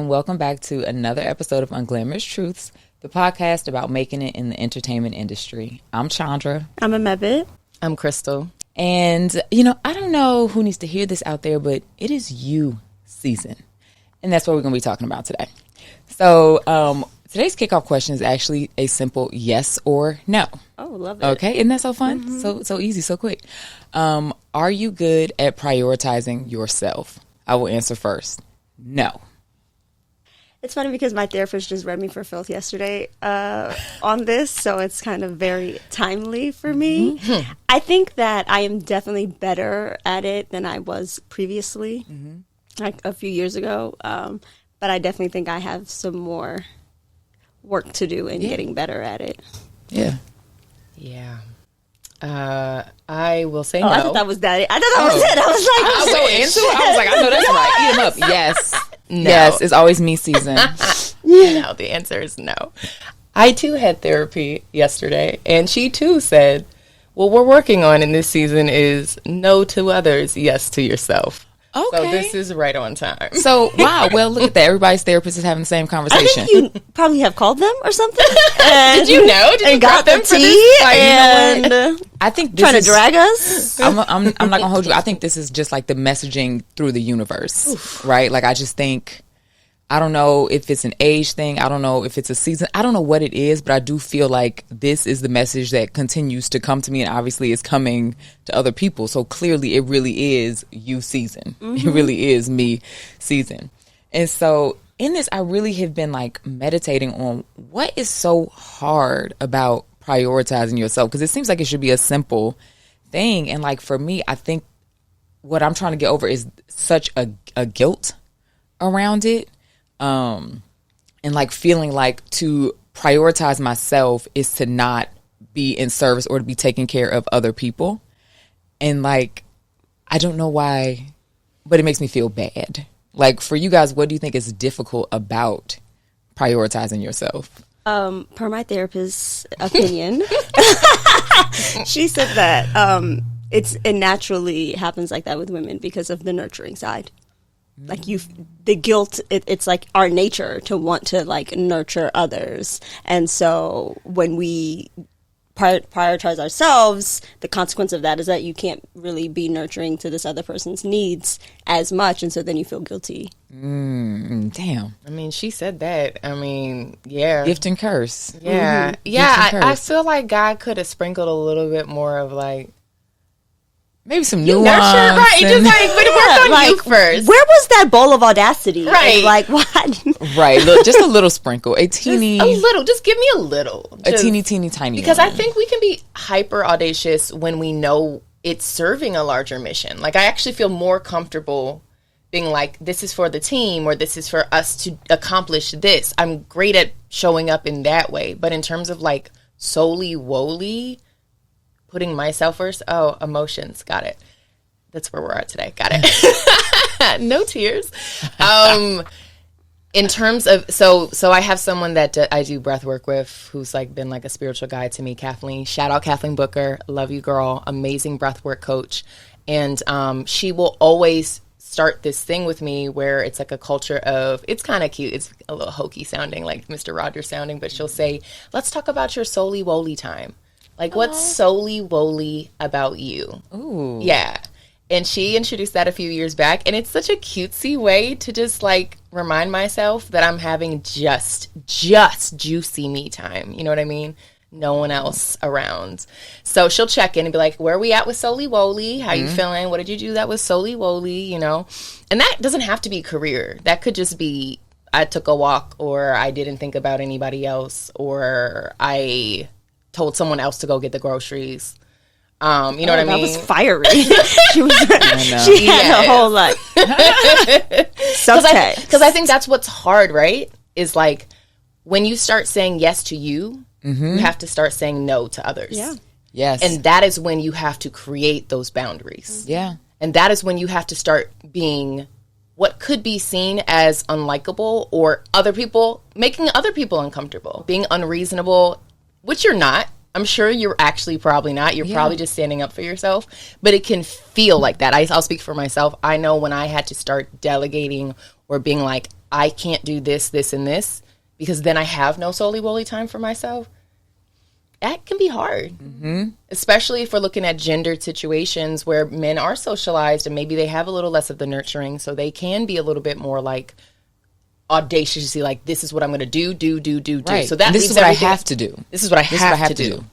and welcome back to another episode of Unglamorous Truths, the podcast about making it in the entertainment industry. I'm Chandra. I'm Amebit. I'm Crystal. And, I don't know who needs to hear this out there, but it is You.Season. And that's what we're going to be talking about today. So today's kickoff question is actually a simple yes or no. Oh, love it. Okay, isn't that so fun? Mm-hmm. So easy, so quick. Are you good at prioritizing yourself? I will answer first. No. It's funny because my therapist just read me for filth yesterday on this, so it's kind of very timely for me. Mm-hmm. I think that I am definitely better at it than I was previously, like a few years ago. But I definitely think I have some more work to do in getting better at it. Yeah. Yeah. I will say no. I thought that was that. I thought that was it. I was like, I'm so into it. I was like, I know that's right. Eat them up. Yes. No. Yes, it's always me season. No, the answer is no. I too had therapy yesterday, and she too said, what we're working on in this season is no to others, yes to yourself. Okay. So this is right on time. So, wow. Well, look at that. Everybody's therapist is having the same conversation. I think you probably have called them or something. Did you know? Did you got them for this? And I think trying to drag us. I'm not going to hold you. I think this is just like the messaging through the universe, right? Like, I just think, I don't know if it's an age thing. I don't know if it's a season. I don't know what it is, but I do feel like this is the message that continues to come to me, and obviously it's coming to other people. So clearly it really is You.Season. It really is me season. And so in this, I really have been like meditating on what is so hard about prioritizing yourself, because it seems like it should be a simple thing. And like for me, I think what I'm trying to get over is such a guilt around it. And like feeling like to prioritize myself is to not be in service or to be taking care of other people. And like, I don't know why, but it makes me feel bad. Like for you guys, what do you think is difficult about prioritizing yourself? Per my therapist's opinion, she said that it naturally happens like that with women because of the nurturing side. Like the guilt, it's like our nature to want to like nurture others. And so when we prioritize ourselves, the consequence of that is that you can't really be nurturing to this other person's needs as much. And so then you feel guilty. Damn. I mean, she said that. I mean, yeah. Gift and curse. Yeah. Mm-hmm. Yeah. I feel like God could have sprinkled a little bit more of like, maybe some you nuance. Nurture, right? Just like, but it worked on like, you first. Where was that bowl of audacity? Right. And like, what? Right. Look, just a little sprinkle. A teeny. Just a little. Just give me a little. A teeny, tiny. Because one. I think we can be hyper audacious when we know it's serving a larger mission. Like, I actually feel more comfortable being like, this is for the team or this is for us to accomplish this. I'm great at showing up in that way. But in terms of like solely woly, putting myself first, emotions, got it. That's where we're at today. Got it. No tears. In terms of, so I have someone that I do breath work with who's like been like a spiritual guide to me, Kathleen. Shout out Kathleen Booker. Love you, girl. Amazing breath work coach. And she will always start this thing with me where it's like a culture of, it's kind of cute. It's a little hokey sounding, like Mr. Rogers sounding, but she'll say, let's talk about your solely woly time. Like, what's solely woly about you? Ooh. Yeah. And she introduced that a few years back. And it's such a cutesy way to just, like, remind myself that I'm having just juicy me time. You know what I mean? No one else around. So she'll check in and be like, where are we at with solely woly? How you feeling? What did you do that was solely woly? You know? And that doesn't have to be career. That could just be I took a walk, or I didn't think about anybody else, or I told someone else to go get the groceries. You know what I mean? That was fiery. She had a whole lot. Because I think that's what's hard, right? Is like when you start saying yes to you, you have to start saying no to others. Yeah. Yes. And that is when you have to create those boundaries. Yeah. And that is when you have to start being what could be seen as unlikable or making other people uncomfortable, being unreasonable, which you're not. I'm sure you're actually probably not. You're probably just standing up for yourself. But it can feel like that. I'll speak for myself. I know when I had to start delegating or being like, I can't do this, this, and this, because then I have no solely woolly time for myself. That can be hard, especially if we're looking at gendered situations where men are socialized and maybe they have a little less of the nurturing, so they can be a little bit more like audaciously like, this is what I'm going to do. Right. So that this is what I have to do. This is what I have to do.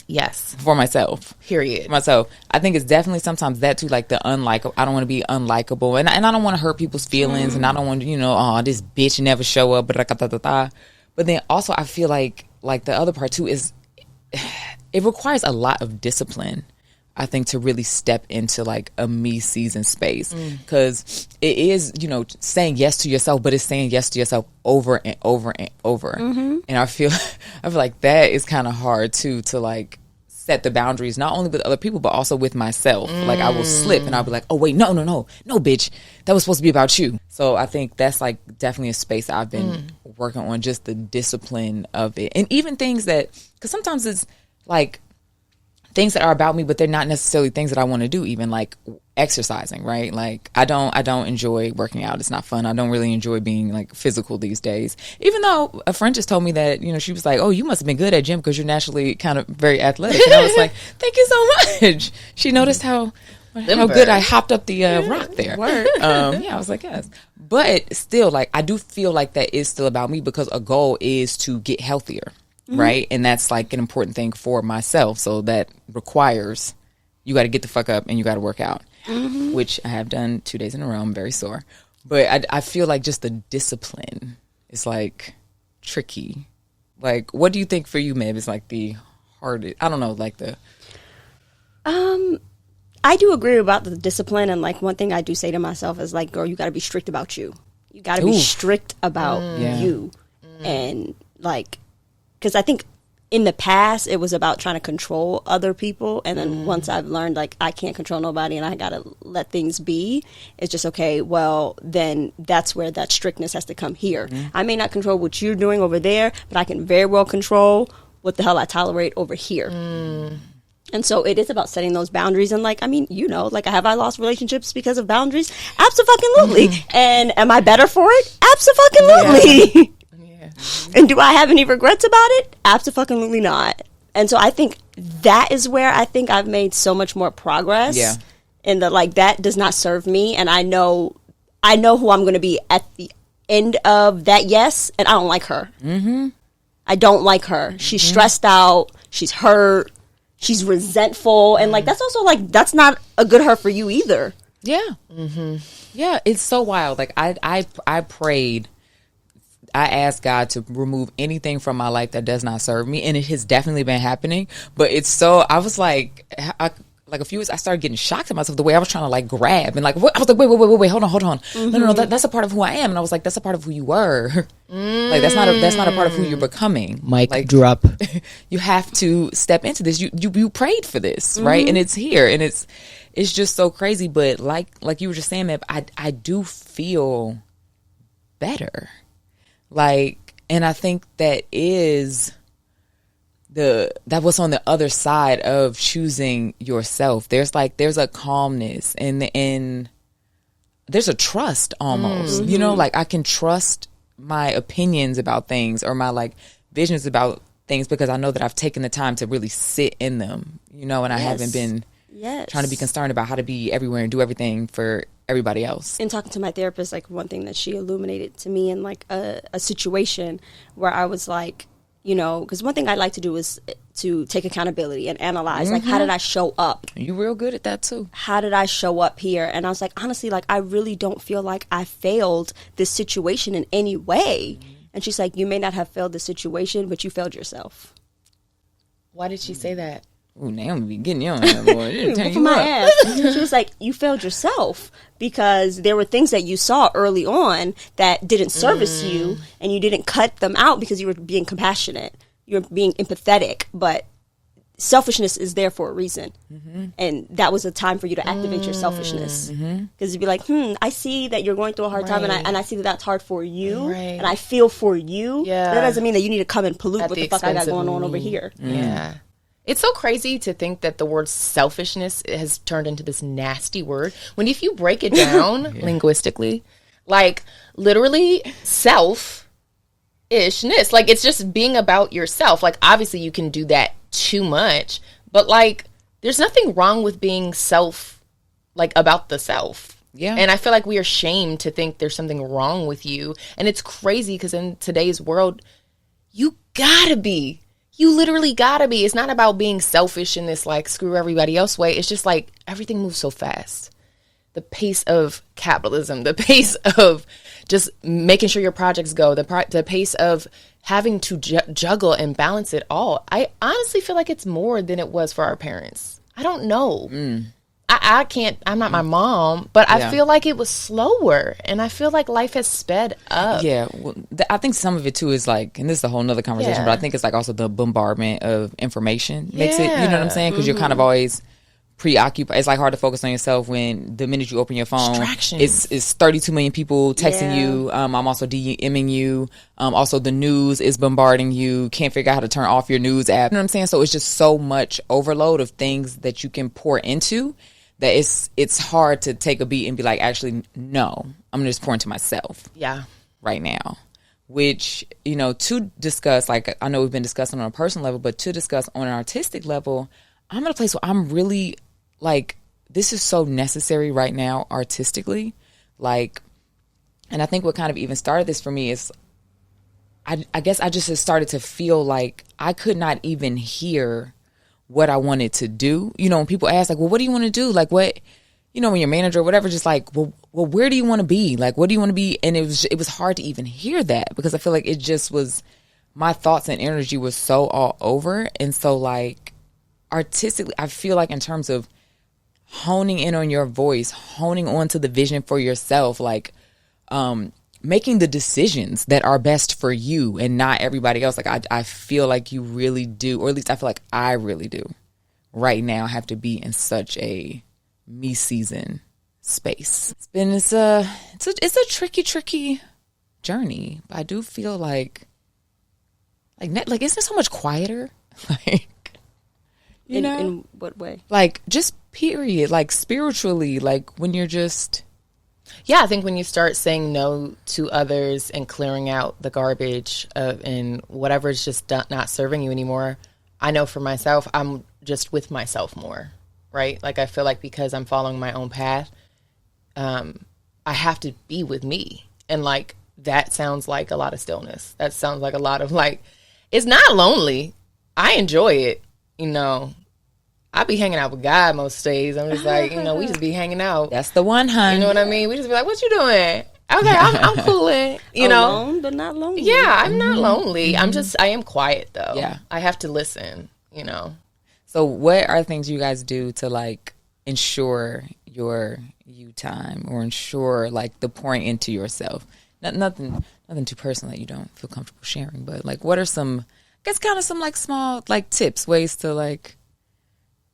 Yes. For myself. Period. For myself. I think it's definitely sometimes that too, like the unlikable. I don't want to be unlikable. And I don't want to hurt people's feelings. And I don't want to, oh, this bitch never show up. But then also I feel like the other part too is it requires a lot of discipline, I think, to really step into like a me season space, because it is, saying yes to yourself, but it's saying yes to yourself over and over and over. And I feel like that is kind of hard too, to like set the boundaries, not only with other people, but also with myself. Like I will slip and I'll be like, oh wait, no, bitch, that was supposed to be about you. So I think that's like definitely a space I've been working on, just the discipline of it. And even things that, because sometimes it's like things that are about me, but they're not necessarily things that I want to do, even like exercising, right? Like I don't enjoy working out. It's not fun. I don't really enjoy being like physical these days, even though a friend just told me that, she was like, oh, you must have been good at gym because you're naturally kind of very athletic. And I was like, thank you so much. She noticed how good I hopped up the rock there. I was like, yes. But still, like, I do feel like that is still about me, because a goal is to get healthier. Right. And that's like an important thing for myself. So that requires you got to get the fuck up and you got to work out, which I have done 2 days in a row. I'm very sore. But I feel like just the discipline is like tricky. Like, what do you think for you, Meb, is like the hardest? I don't know, like the. I do agree about the discipline. And like one thing I do say to myself is like, girl, you got to be strict about you. You got to be strict about you. And like, because I think in the past, it was about trying to control other people. And then once I've learned, like, I can't control nobody and I got to let things be, it's just, okay, well, then that's where that strictness has to come here. I may not control what you're doing over there, but I can very well control what the hell I tolerate over here. And so it is about setting those boundaries. And like, I mean, like, have I lost relationships because of boundaries? Absolutely. And am I better for it? Absolutely. And do I have any regrets about it? Absolutely not. And so I think that is where I think I've made so much more progress. Yeah. In the, like, that does not serve me. And I know who I'm going to be at the end of that yes. And I don't like her. I don't like her. She's stressed out. She's hurt. She's resentful. And like, that's also like, that's not a good her for you either. Yeah. Yeah. It's so wild. Like I prayed. I asked God to remove anything from my life that does not serve me, and it has definitely been happening. But it's so, I was like, like a few weeks, I started getting shocked at myself the way I was trying to like grab and like, I was like, wait, hold on. No, that's a part of who I am. And I was like, that's a part of who you were. Like that's not a part of who you're becoming. Mic like, drop. You have to step into this. You prayed for this, right? And it's here, and it's just so crazy. But like you were just saying, Meb, I do feel better. Like, and I think that is that was on the other side of choosing yourself. There's a calmness and there's a trust almost, like I can trust my opinions about things or my like visions about things because I know that I've taken the time to really sit in them, and I haven't been trying to be concerned about how to be everywhere and do everything for everybody else. In talking to my therapist, like one thing that she illuminated to me in like a situation where I was like, because one thing I like to do is to take accountability and analyze, like, how did I show up? You real good at that too. How did I show up here? And I was like, honestly, like, I really don't feel like I failed this situation in any way. And she's like, you may not have failed the situation, but you failed yourself. Why did she say that? Ooh, Naomi be getting you on that, boy. Turn you my up. ass. She was like, you failed yourself because there were things that you saw early on that didn't service you, and you didn't cut them out because you were being compassionate. You're being empathetic, but selfishness is there for a reason. And that was a time for you to activate your selfishness. Because you'd be like, I see that you're going through a hard time, and I see that that's hard for you, and I feel for you. That doesn't mean that you need to come and pollute what the fuck I got going on over here. Yeah. It's so crazy to think that the word selfishness has turned into this nasty word. When if you break it down linguistically, Like, literally self-ishness. Like, it's just being about yourself. Like, obviously you can do that too much, but like, there's nothing wrong with being about the self. Yeah. And I feel like we are shamed to think there's something wrong with you. And it's crazy because in today's world, you literally gotta be. It's not about being selfish in this like screw everybody else way. It's just like everything moves so fast. The pace of capitalism, the pace of just making sure your projects go, the pace of having to juggle and balance it all. I honestly feel like it's more than it was for our parents. I don't know. I can't, I'm not my mom, but I feel like it was slower, and I feel like life has sped up. Yeah. Well, I think some of it too is like, and this is a whole nother conversation, but I think it's like also the bombardment of information makes it, you know what I'm saying? Because you're kind of always preoccupied. It's like hard to focus on yourself when the minute you open your phone, it's 32 million people texting you. I'm also DMing you. Also, the news is bombarding you. Can't figure out how to turn off your news app. You know what I'm saying? So it's just so much overload of things that you can pour into that it's hard to take a beat and be like, actually, no, I'm gonna just pour into myself. Yeah. Right now. Which, you know, to discuss, like I know we've been discussing on a personal level, but to discuss on an artistic level, I'm at a place where I'm really like, this is so necessary right now artistically. Like, and I think what kind of even started this for me is I guess I just started to feel like I could not even hear what I wanted to do. You know, when people ask like, well, what do you want to do? Like what, you know, when your manager or whatever, just like, well, where do you want to be? Like, what do you want to be? And it was hard to even hear that because I feel like it just was, my thoughts and energy was so all over. And so like artistically, I feel like in terms of honing in on your voice, honing on to the vision for yourself, like making the decisions that are best for you and not everybody else. Like I feel like you really do, or at least I feel like I really do right now have to be in such a me season space. It's a tricky journey. But I do feel like isn't it so much quieter? Like, you know, in what way? Like just period, like spiritually, like when you're just. Yeah, I think when you start saying no to others and clearing out the garbage and whatever's just not serving you anymore, I know for myself, I'm just with myself more, right? Like I feel like because I'm following my own path, I have to be with me. And like that sounds like a lot of stillness. That sounds like a lot of like, it's not lonely. I enjoy it, you know. I be hanging out with God most days. I'm just like, you know, we just be hanging out. That's the one, hun. You know what I mean? We just be like, what you doing? Okay, I'm cooling. You know? Alone, but not lonely. Yeah, I'm not lonely. I am quiet, though. Yeah. I have to listen, you know? So what are things you guys do to, like, ensure your you time or ensure, like, the pouring into yourself? Nothing too personal that you don't feel comfortable sharing, but, like, what are some, I guess, kind of some, like, small, like, tips, ways to, like,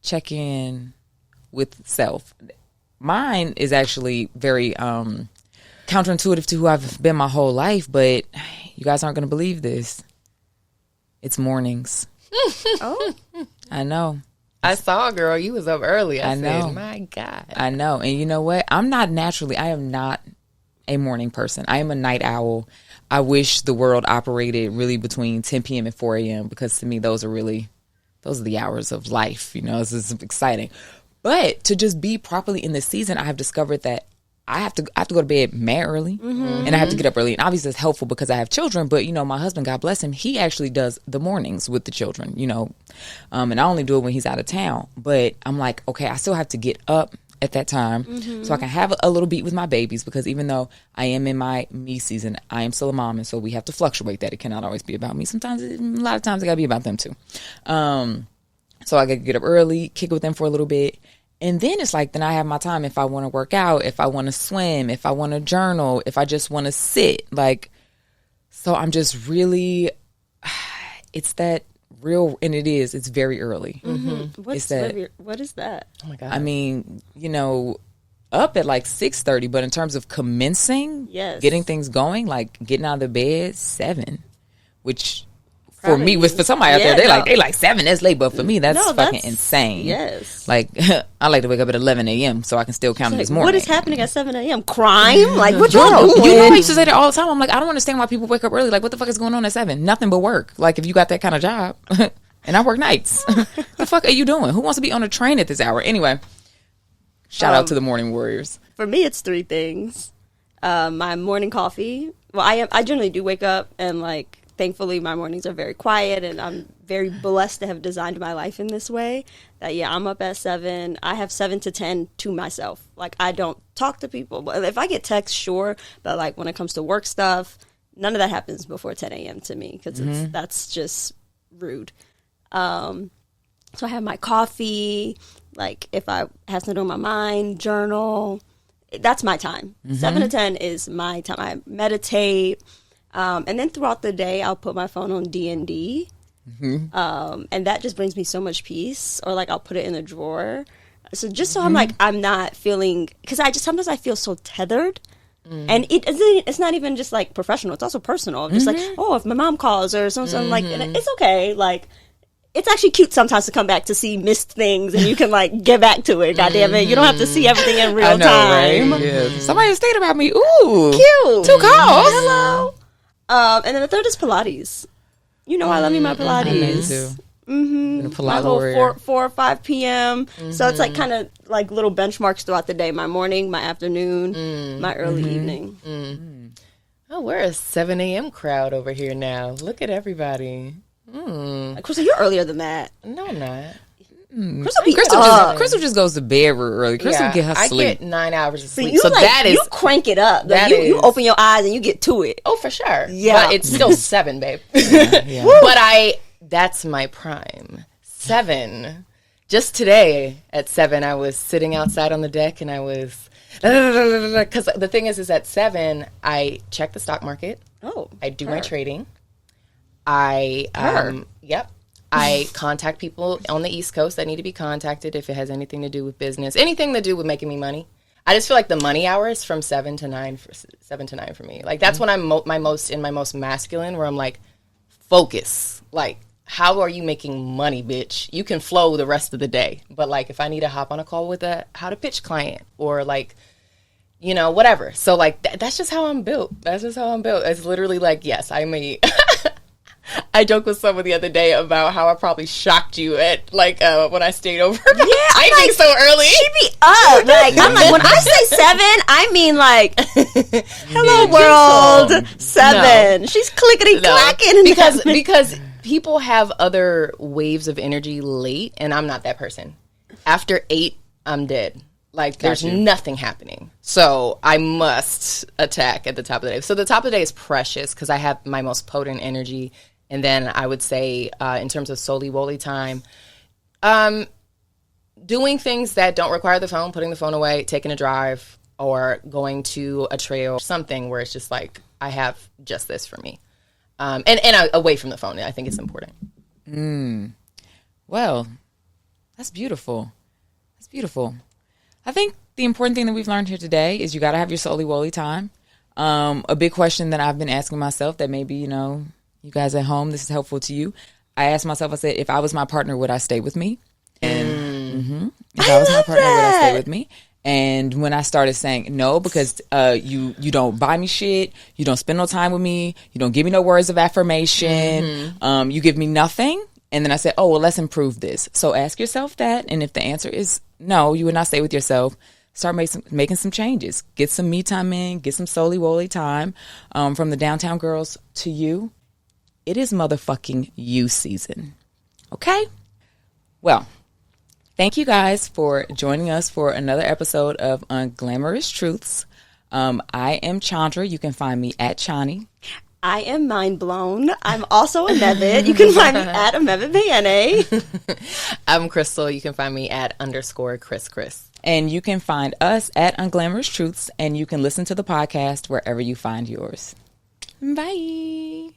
check in with self? Mine is actually very counterintuitive to who I've been my whole life, but you guys aren't going to believe this. It's mornings. Oh, I know. I saw, girl, you was up early. I know. said, my God. I know. And you know what? I am not a morning person. I am a night owl. I wish the world operated really between 10 p.m. and 4 a.m. because to me, those are the hours of life. You know, this is exciting. But to just be properly in the season, I have discovered that I have to go to bed mad early, and I have to get up early. And obviously, it's helpful because I have children. But you know, my husband, God bless him, he actually does the mornings with the children. You know, and I only do it when he's out of town. But I'm like, okay, I still have to get up at that time so I can have a little beat with my babies, because even though I am in my me season, I am still a mom, and so we have to fluctuate that. It cannot always be about me. Sometimes, a lot of times, it gotta be about them too. So I gotta get up early, kick it with them for a little bit. And then it's like, then I have my time if I want to work out, if I want to swim, if I want to journal, if I just want to sit. Like, so I'm just really, it's that real, and it's very early. what is that? Oh my God. I mean, you know, up at like 6:30, but in terms of commencing, Yes. getting things going, like getting out of the bed, 7, which for me, with for somebody out there, they like 7. That's late, but for me, that's fucking that's insane. Yes. Like I like to wake up at 11 a.m. so I can still count this morning. What is happening at 7 a.m.? Crime? Like what y'all doing? You know, I used to say that all the time. I'm like, I don't understand why people wake up early. Like, what the fuck is going on at 7? Nothing but work. Like, if you got that kind of job, and I work nights, the fuck are you doing? Who wants to be on a train at this hour? Anyway, shout out to the morning warriors. For me, it's 3 things. My morning coffee. Well, I generally do wake up and like. Thankfully, my mornings are very quiet, and I'm very blessed to have designed my life in this way. That I'm up at 7. I have 7 to 10 to myself. Like I don't talk to people. But if I get texts, sure. But like when it comes to work stuff, none of that happens before 10 a.m. to me because that's just rude. So I have my coffee. Like if I have something on my mind, journal. That's my time. 7 to 10 is my time. I meditate. And then throughout the day, I'll put my phone on D&D. And that just brings me so much peace. Or like I'll put it in a drawer. So just so I'm like, I'm not feeling, because sometimes I feel so tethered. And it's not even just like professional. It's also personal. I'm just like, oh, if my mom calls or something like, and it's okay. Like, it's actually cute sometimes to come back to see missed things and you can like get back to it. God damn it. You don't have to see everything in real time. Right? Yeah. Somebody stayed about me. Ooh. Cute. 2 calls. Hello. And then the third is Pilates. You know I love me my Pilates. I know you too. My whole 4 or 5 p.m. So it's like kind of like little benchmarks throughout the day. My morning, my afternoon, my early evening. Oh, we're a 7 a.m. crowd over here now. Look at everybody. Crystal, you're earlier than that. No, I'm not. Crystal just goes to bed real early. Crystal get her sleep. I get 9 hours of sleep. So that is, you crank it up. Like you open your eyes and you get to it. Oh, for sure. Yeah, but it's still 7, babe. Yeah. But that's my prime. 7. Just today at 7, I was sitting outside on the deck and I was because the thing is at 7 I check the stock market. Oh, I do my trading. I contact people on the East Coast that need to be contacted if it has anything to do with business, anything to do with making me money. I just feel like the money hours from 7 to 9 for me. Like that's when I'm my most masculine, where I'm like, focus. Like, how are you making money, bitch? You can flow the rest of the day, but like if I need to hop on a call with how to pitch client or like, you know, whatever. So like that's just how I'm built. That's just how I'm built. It's literally like, yes, I'm a. I joked with someone the other day about how I probably shocked you at like when I stayed over. Yeah, I think so early. She be up. Like I'm like when I say 7, I mean like hello world 7. No. She's clickety clacking because people have other waves of energy late, and I'm not that person. After 8, I'm dead. Like there's nothing happening. So I must attack at the top of the day. So the top of the day is precious because I have my most potent energy. And then I would say, in terms of solely time, doing things that don't require the phone, putting the phone away, taking a drive, or going to a trail, something where it's just like, I have just this for me. And away from the phone, I think it's important. Well, that's beautiful. That's beautiful. I think the important thing that we've learned here today is you got to have your solely time. A big question that I've been asking myself that maybe, you know, you guys at home, this is helpful to you. I asked myself, I said, if I was my partner, would I stay with me? And if I was my partner, would I stay with me? And when I started saying no, because you don't buy me shit, you don't spend no time with me, you don't give me no words of affirmation, you give me nothing. And then I said, oh, well, let's improve this. So ask yourself that. And if the answer is no, you would not stay with yourself, start making some changes. Get some me time in, get some solely time. From the Downtown Girls to you. It is motherfucking you season. Okay? Well, thank you guys for joining us for another episode of Unglamorous Truths. I am Chandra. You can find me at Chani. I am mind blown. I'm also a Mevit. You can find me at a Mevit Bayane. I'm Crystal. You can find me at _Chris. And you can find us at Unglamorous Truths, and you can listen to the podcast wherever you find yours. Bye.